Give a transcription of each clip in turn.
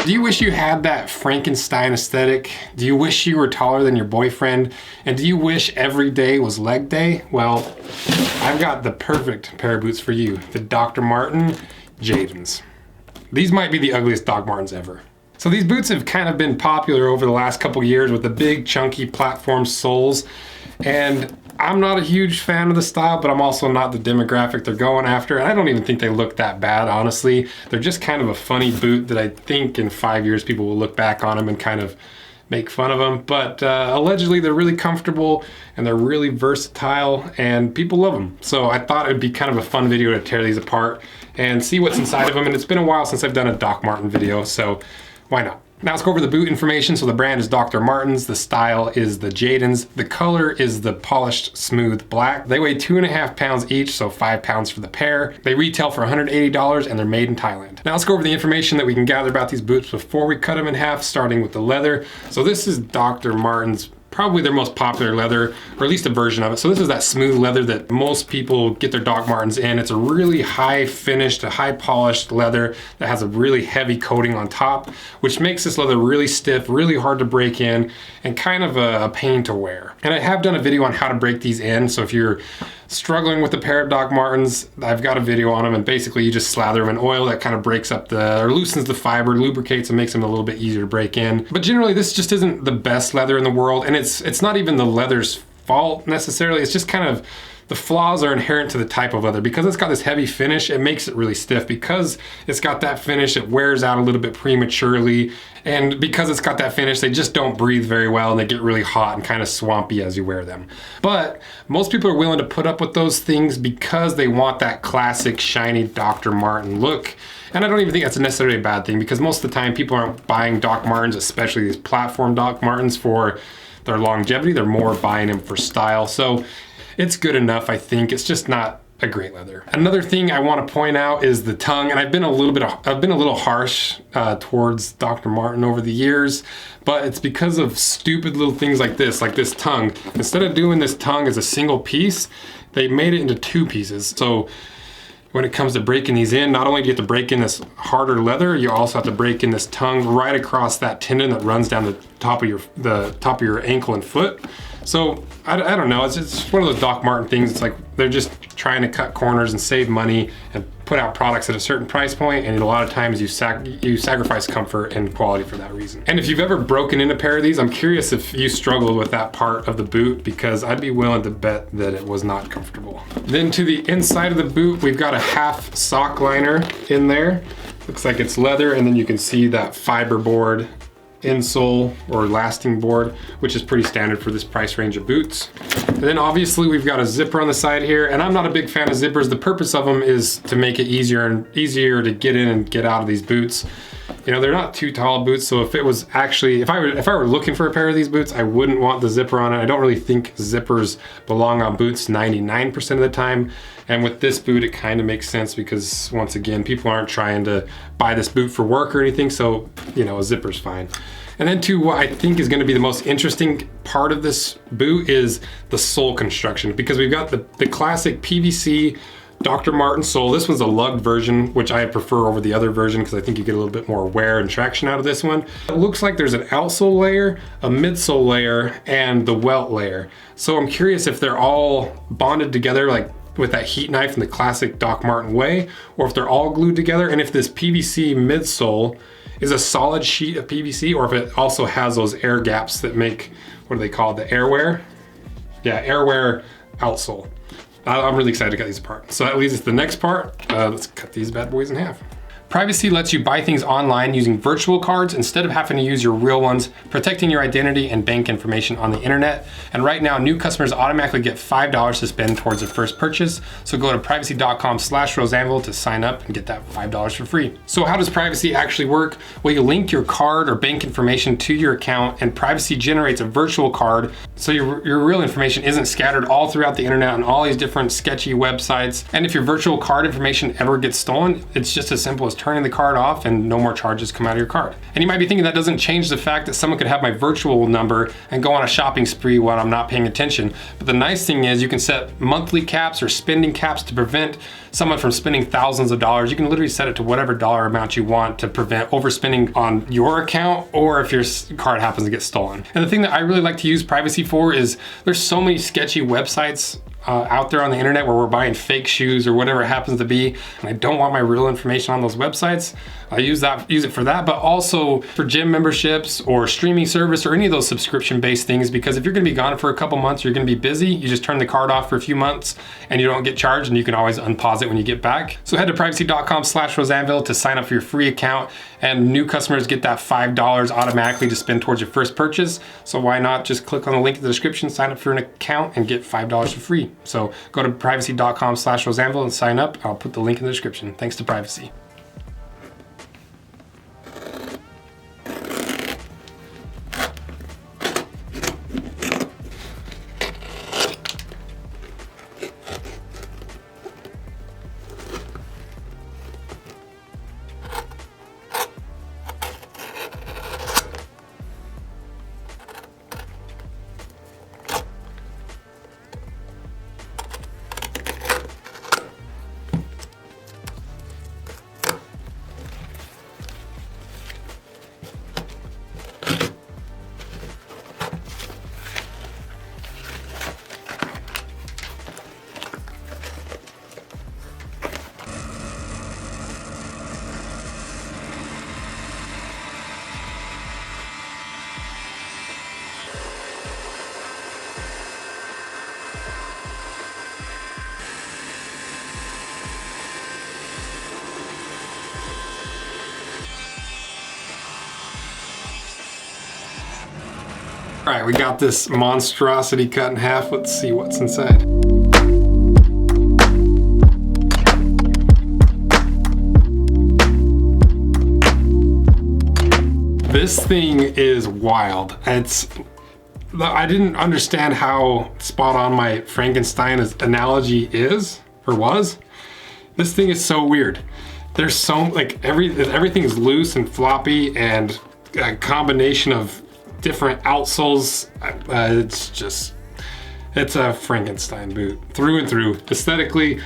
Do you wish you had that Frankenstein aesthetic? Do you wish you were taller than your boyfriend? And do you wish every day was leg day? Well, I've got the perfect pair of boots for you, the Dr. Marten Jadons. These might be the ugliest Doc Martens ever. So these boots have kind of been popular over the last couple years with the big chunky platform soles. And I'm not a huge fan of the style, but I'm also not the demographic they're going after. And I don't even think they look that bad, honestly. They're just kind of a funny boot that I think in 5 years people will look back on them and kind of make fun of them. But allegedly they're really comfortable and they're really versatile and people love them. So I thought it'd be kind of a fun video to tear these apart and see what's inside of them. And it's been a while since I've done a Doc Marten video, so why not? Now let's go over the boot information. So the brand is Dr. Martens, the style is the Jadons, the color is the polished smooth black. They weigh 2.5 pounds each, so 5 pounds for the pair. They retail for $180 and they're made in Thailand. Now let's go over the information that we can gather about these boots before we cut them in half, starting with the leather. So this is Dr. Martens, probably their most popular leather, or at least a version of it. So this is that smooth leather that most people get their Doc Martens in. It's a really high finished, a high polished leather that has a really heavy coating on top, which makes this leather really stiff, really hard to break in, and kind of a pain to wear. And I have done a video on how to break these in, so if you're struggling with a pair of Doc Martens, I've got a video on them, and basically you just slather them in oil that kind of breaks up or loosens the fiber, lubricates, and makes them a little bit easier to break in. But generally this just isn't the best leather in the world, and it's not even the leather's fault necessarily. It's just kind of the flaws are inherent to the type of leather. Because it's got this heavy finish, it makes it really stiff. Because it's got that finish, it wears out a little bit prematurely. And because it's got that finish, they just don't breathe very well and they get really hot and kind of swampy as you wear them. But most people are willing to put up with those things because they want that classic shiny Dr. Marten look. And I don't even think that's necessarily a bad thing, because most of the time people aren't buying Doc Martens, especially these platform Doc Martens, for their longevity. They're more buying them for style. So it's good enough, I think. It's just not a great leather. Another thing I want to point out is the tongue, and I've been a little harsh towards Dr. Marten over the years, but it's because of stupid little things like this tongue. Instead of doing this tongue as a single piece, they made it into 2 pieces. So when it comes to breaking these in, not only do you have to break in this harder leather, you also have to break in this tongue right across that tendon that runs down the top of your ankle and foot. So I don't know, it's one of those Doc Marten things. It's like they're just trying to cut corners and save money and put out products at a certain price point, and a lot of times you sacrifice comfort and quality for that reason. And if you've ever broken in a pair of these, I'm curious if you struggled with that part of the boot, because I'd be willing to bet that it was not comfortable. Then to the inside of the boot, we've got a half sock liner in there. Looks like it's leather, and then you can see that fiberboard insole or lasting board, which is pretty standard for this price range of boots. And then obviously we've got a zipper on the side here, and I'm not a big fan of zippers. The purpose of them is to make it easier to get in and get out of these boots. You know, they're not too tall boots, so if I were looking for a pair of these boots, I wouldn't want the zipper on it. I don't really think zippers belong on boots 99% of the time. And with this boot, it kind of makes sense because, once again, people aren't trying to buy this boot for work or anything, so, you know, a zipper's fine. And then to what I think is going to be the most interesting part of this boot is the sole construction, because we've got the classic PVC Dr. Marten sole. This one's a lugged version, which I prefer over the other version because I think you get a little bit more wear and traction out of this one. It looks like there's an outsole layer, a midsole layer, and the welt layer. So I'm curious if they're all bonded together like with that heat knife in the classic Doc Marten way, or if they're all glued together, and if this PVC midsole is a solid sheet of PVC, or if it also has those air gaps that make, what do they call it, the airwear? Yeah, airwear outsole. I'm really excited to cut these apart. So that leads us to the next part. Let's cut these bad boys in half. Privacy lets you buy things online using virtual cards instead of having to use your real ones, protecting your identity and bank information on the internet. And right now, new customers automatically get $5 to spend towards their first purchase. So go to privacy.com/roseanvil to sign up and get that $5 for free. So how does privacy actually work? Well, you link your card or bank information to your account, and privacy generates a virtual card. So your real information isn't scattered all throughout the internet on all these different sketchy websites. And if your virtual card information ever gets stolen, it's just as simple as turning the card off and no more charges come out of your card. And you might be thinking that doesn't change the fact that someone could have my virtual number and go on a shopping spree while I'm not paying attention. But the nice thing is you can set monthly caps or spending caps to prevent someone from spending thousands of dollars. You can literally set it to whatever dollar amount you want to prevent overspending on your account or if your card happens to get stolen. And the thing that I really like to use privacy for is there's so many sketchy websites out there on the internet where we're buying fake shoes or whatever it happens to be, and I don't want my real information on those websites. I use it for that, but also for gym memberships or streaming service or any of those subscription-based things, because if you're gonna be gone for a couple months, you're gonna be busy, you just turn the card off for a few months and you don't get charged, and you can always unpause it when you get back. So head to privacy.com/roseanvil to sign up for your free account, and new customers get that $5 automatically to spend towards your first purchase. So why not just click on the link in the description, sign up for an account, and get $5 for free. So go to privacy.com/roseanvil and sign up. I'll put the link in the description. Thanks to Privacy. All right, we got this monstrosity cut in half. Let's see what's inside. This thing is wild. I didn't understand how spot on my Frankenstein analogy is, or was. This thing is so weird. There's so, like, everything's loose and floppy and a combination of different outsoles. It's a Frankenstein boot through and through, aesthetically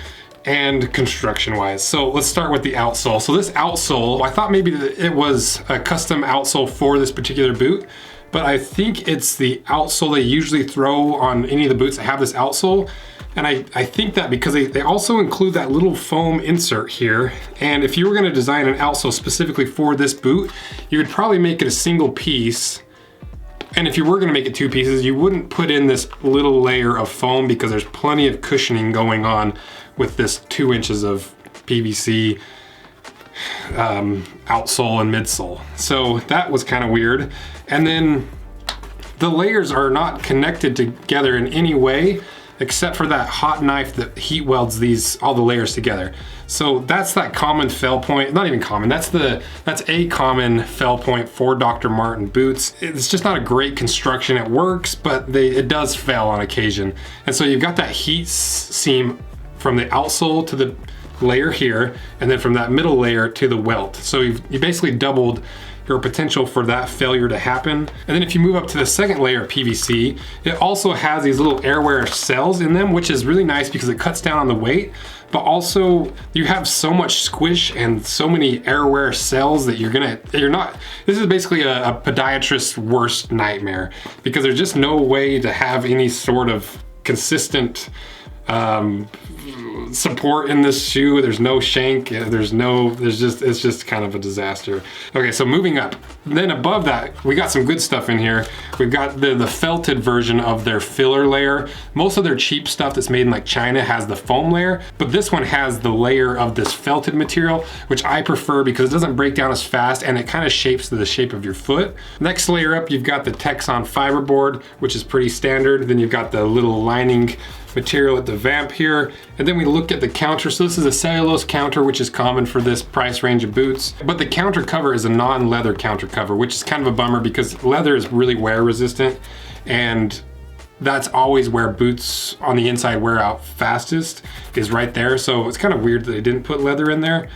and construction wise. So let's start with the outsole. So this outsole, I thought maybe that it was a custom outsole for this particular boot, but I think it's the outsole they usually throw on any of the boots that have this outsole. And I think that because they also include that little foam insert here. And if you were gonna design an outsole specifically for this boot, you would probably make it a single piece. And if you were gonna make it two pieces, you wouldn't put in this little layer of foam because there's plenty of cushioning going on with this 2 inches of PVC outsole and midsole. So that was kind of weird. And then the layers are not connected together in any way except for that hot knife that heat welds all the layers together. So that's that common fail point, not even common, that's a common fail point for Dr. Marten boots. It's just not a great construction. It works, but it does fail on occasion. And so you've got that heat seam from the outsole to the layer here, and then from that middle layer to the welt. So you basically doubled your potential for that failure to happen. And then if you move up to the second layer of PVC, it also has these little airwear cells in them, which is really nice because it cuts down on the weight, but also you have so much squish and so many airwear cells that this is basically a podiatrist's worst nightmare, because there's just no way to have any sort of consistent support in this shoe. There's no shank, it's just kind of a disaster. Okay, so moving up, then above that, we got some good stuff in here. We've got the felted version of their filler layer. Most of their cheap stuff that's made in like China has the foam layer, but this one has the layer of this felted material, which I prefer because it doesn't break down as fast and it kind of shapes to the shape of your foot. Next layer up, you've got the Texon fiberboard, which is pretty standard. Then you've got the little lining material at the vamp here. And then we look at the counter. So this is a cellulose counter, which is common for this price range of boots. But the counter cover is a non-leather counter cover, which is kind of a bummer because leather is really wear resistant. And that's always where boots on the inside wear out fastest, is right there. So it's kind of weird that they didn't put leather in there.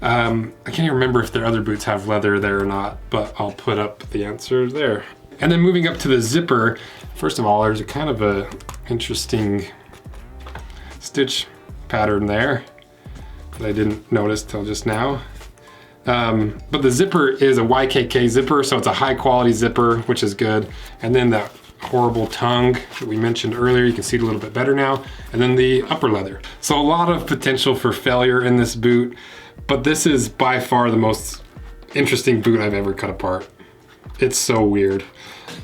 I can't even remember if their other boots have leather there or not, but I'll put up the answer there. And then moving up to the zipper, first of all, there's a kind of a interesting stitch pattern there that I didn't notice till just now. But the zipper is a YKK zipper, so it's a high quality zipper, which is good. And then that horrible tongue that we mentioned earlier, you can see it a little bit better now. And then the upper leather. So a lot of potential for failure in this boot, but this is by far the most interesting boot I've ever cut apart. It's so weird.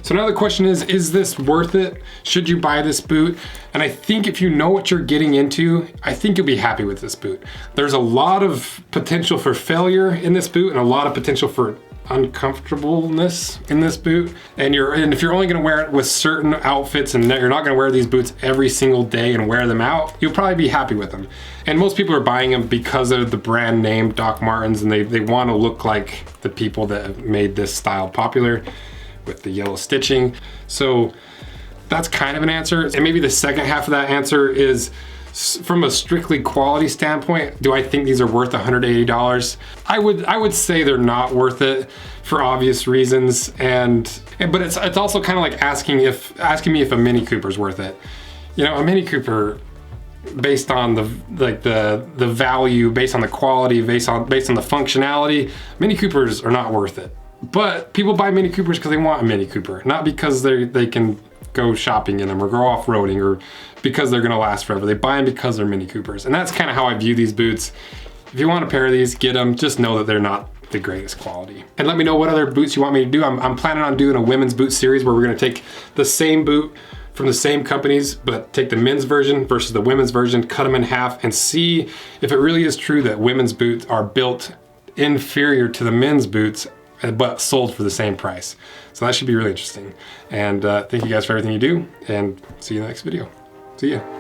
So now the question is this worth it? Should you buy this boot? And I think if you know what you're getting into, I think you'll be happy with this boot. There's a lot of potential for failure in this boot and a lot of potential for uncomfortableness in this boot. And if you're only gonna wear it with certain outfits and you're not gonna wear these boots every single day and wear them out, you'll probably be happy with them. And most people are buying them because of the brand name Doc Martens, and they wanna look like the people that have made this style popular with the yellow stitching. So that's kind of an answer. And maybe the second half of that answer is, from a strictly quality standpoint, do I think these are worth $180? I would say they're not worth it for obvious reasons, but it's also kind of like asking me if a Mini Cooper's worth it. You know, a Mini Cooper, based on the value, based on the quality, based on the functionality, Mini Coopers are not worth it. But people buy Mini Coopers because they want a Mini Cooper, not because they can go shopping in them or go off-roading or because they're gonna last forever. They buy them because they're Mini Coopers. And that's kind of how I view these boots. If you want a pair of these, get them. Just know that they're not the greatest quality. And let me know what other boots you want me to do. I'm planning on doing a women's boot series where we're gonna take the same boot from the same companies, but take the men's version versus the women's version, cut them in half, and see if it really is true that women's boots are built inferior to the men's boots but sold for the same price. So that should be really interesting. And thank you guys for everything you do, and see you in the next video. See ya.